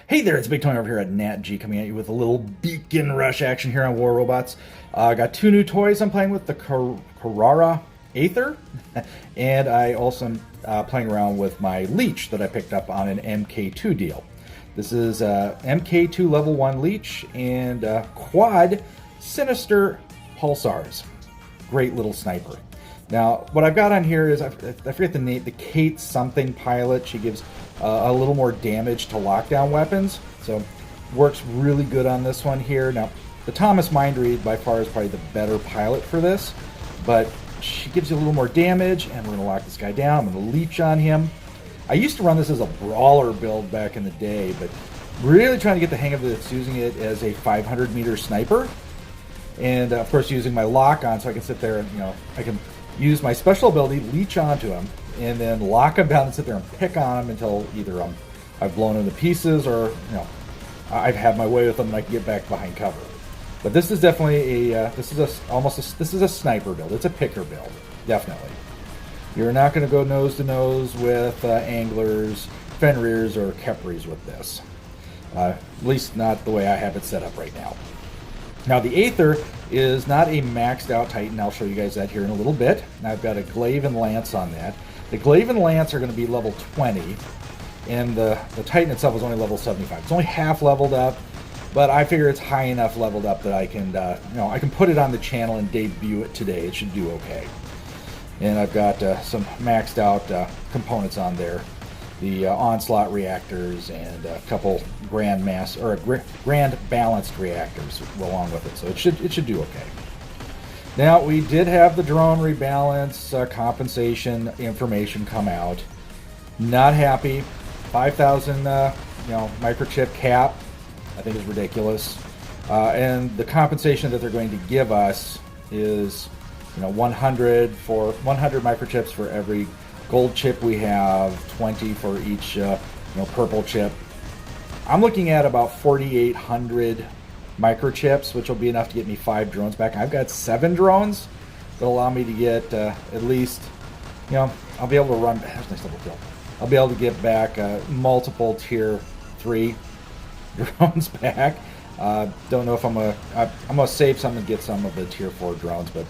Hey there, it's Big Tony over here at NatG coming at you with a little beacon rush action here on War Robots. I got two new toys I'm playing with, the Karura Aether, and I also am playing around with my Leech that I picked up on an MK2 deal. This is MK2 level 1 Leech and quad Sinister Pulsars. Great little sniper. Now, what I've got on here is, I forget the name, the Kate something pilot. She gives a little more damage to lockdown weapons, so works really good on this one here. Now, the Thomas Mindread by far is probably the better pilot for this, but she gives you a little more damage, and we're going to lock this guy down. I'm going to leech on him. I used to run this as a brawler build back in the day, but really trying to get the hang of this, using it as a 500-meter sniper, and of course using my lock on so I can sit there and, I can use my special ability, leech onto him, and then lock him down and sit there and pick on him until either I've blown him to pieces or, I've had my way with him and I can get back behind cover. But this is definitely this is a sniper build. It's a picker build, definitely. You're not going to go nose to nose with anglers, Fenrirs, or Kepris with this. At least not the way I have it set up right now. Now, the Aether is not a maxed out Titan. I'll show you guys that here in a little bit. Now, I've got a Glaive and Lance on that. The Glaive and Lance are going to be level 20, and the Titan itself is only level 75. It's only half leveled up, but I figure it's high enough leveled up that I can, I can put it on the channel and debut it today. It should do okay. And I've got some maxed out components on there. The onslaught reactors and a couple grand balanced reactors along with it, so it should do okay. Now, we did have the drone rebalance compensation information come out. Not happy. 5,000 microchip cap, I think is ridiculous. And the compensation that they're going to give us is 100 microchips for every gold chip we have, 20 for each purple chip. I'm looking at about 4,800 microchips, which will be enough to get me 5 drones back. I've got 7 drones that allow me to get at least, I'll be able to run. That's a nice little kill. I'll be able to get back multiple tier 3 drones back. Don't know if I'm gonna save some and get some of the tier 4 drones, but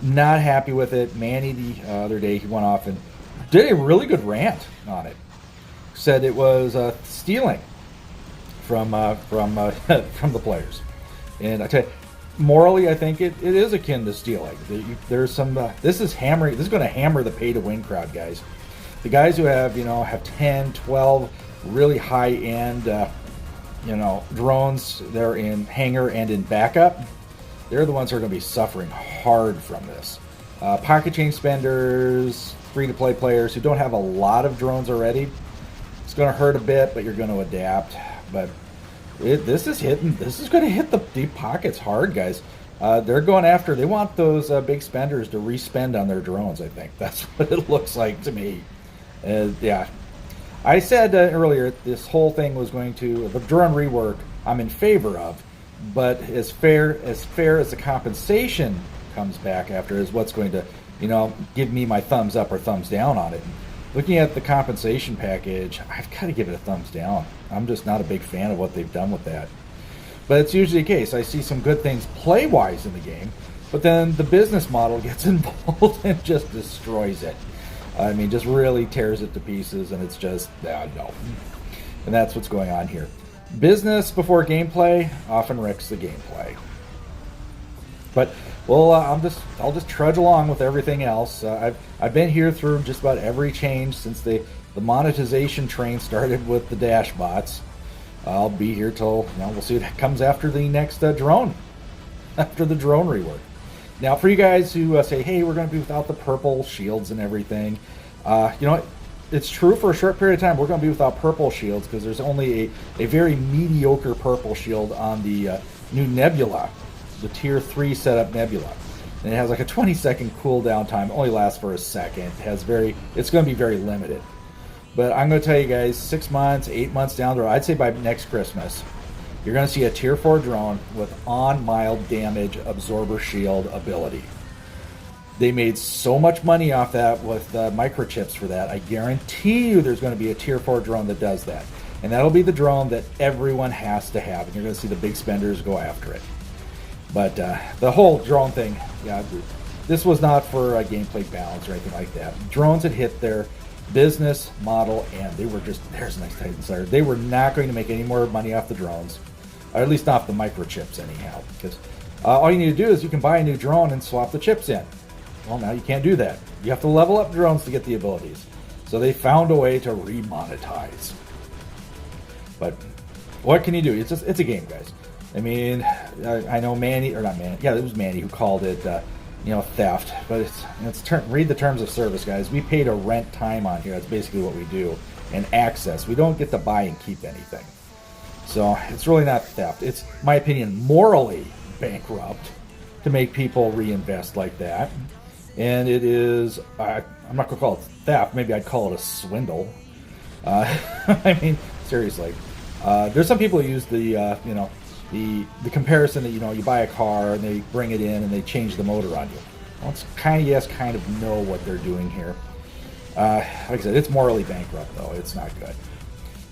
not happy with it. Manny the other day, he went off and did a really good rant on it. Said it was stealing from the players, and I tell you, morally, I think it is akin to stealing. There's some. This is hammering. This is going to hammer the pay-to-win crowd, guys. The guys who have have 10, 12 really high-end drones. They're in hangar and in backup. They're the ones who are going to be suffering hard from this. Pocket change spenders, free-to-play players who don't have a lot of drones already, it's going to hurt a bit, but you're going to adapt. But this is going to hit the deep pockets hard, guys. They're going after. They want those big spenders to re-spend on their drones. I think that's what it looks like to me. Yeah, I said earlier this whole thing was going to the drone rework. I'm in favor of, but as fair as the compensation comes back after is what's going to give me my thumbs up or thumbs down on it. Looking at the compensation package, I've got to give it a thumbs down. I'm just not a big fan of what they've done with that. But it's usually the case. I see some good things play-wise in the game, but then the business model gets involved and just destroys it. I mean, just really tears it to pieces, and it's just, no. And that's what's going on here. Business before gameplay often wrecks the gameplay. But I'll just trudge along with everything else. I've been here through just about every change since the monetization train started with the dash bots. I'll be here till we'll see what comes after the next drone, after the drone rework. Now, for you guys who say, "Hey, we're going to be without the purple shields and everything," it's true for a short period of time. We're going to be without purple shields because there's only a very mediocre purple shield on the new Nebula. The tier 3 setup Nebula, and it has like a 20-second cooldown time. It only lasts for a second. It's going to be very limited. But I'm going to tell you guys, 6 months, 8 months down the road, I'd say by next Christmas, you're going to see a tier 4 drone with on mild damage absorber shield ability. They made so much money off that with microchips for that. I guarantee you there's going to be a tier 4 drone that does that. And that'll be the drone that everyone has to have, and you're going to see the big spenders go after it. But the whole drone thing, yeah, this was not for a gameplay balance or anything like that. Drones had hit their business model, and they were just, there's a nice Titan Slayer. They were not going to make any more money off the drones, or at least not the microchips anyhow, because all you need to do is you can buy a new drone and swap the chips in. Well, now you can't do that. You have to level up drones to get the abilities. So they found a way to remonetize. But what can you do? It's a game, guys. I mean, I know Manny, or not Manny, yeah, it was Manny who called it, theft. But read the terms of service, guys. We pay to rent time on here. That's basically what we do. And access. We don't get to buy and keep anything. So it's really not theft. It's, in my opinion, morally bankrupt to make people reinvest like that. And it is, I'm not going to call it theft. Maybe I'd call it a swindle. I mean, seriously. There's some people who use the, the comparison that, you buy a car and they bring it in and they change the motor on you. Well, it's kind of, yes, kind of know what they're doing here. Like I said, it's morally bankrupt, though. It's not good.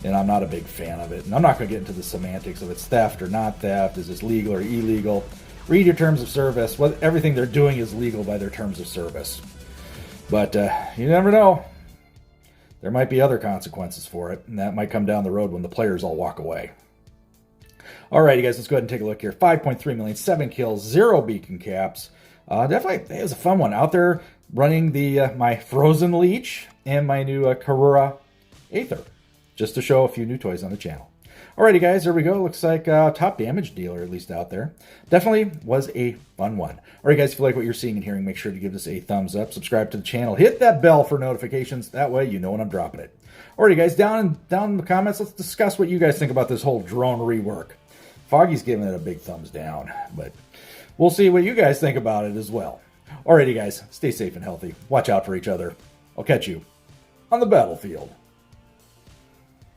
And I'm not a big fan of it. And I'm not going to get into the semantics of it's theft or not theft. Is this legal or illegal? Read your terms of service. Well, everything they're doing is legal by their terms of service. But you never know. There might be other consequences for it, and that might come down the road when the players all walk away. Alrighty, guys, let's go ahead and take a look here. 5.3 million, 7 kills, 0 beacon caps. Definitely, it was a fun one. Out there running the my Frozen Leech and my new Karura Aether, just to show a few new toys on the channel. Alrighty, guys, there we go. Looks like top damage dealer, at least out there. Definitely was a fun one. Alright, guys, if you like what you're seeing and hearing, make sure to give this a thumbs up. Subscribe to the channel. Hit that bell for notifications. That way you know when I'm dropping it. Alrighty, guys, down in the comments, let's discuss what you guys think about this whole drone rework. Foggy's giving it a big thumbs down, but we'll see what you guys think about it as well. Alrighty, guys, stay safe and healthy. Watch out for each other. I'll catch you on the battlefield.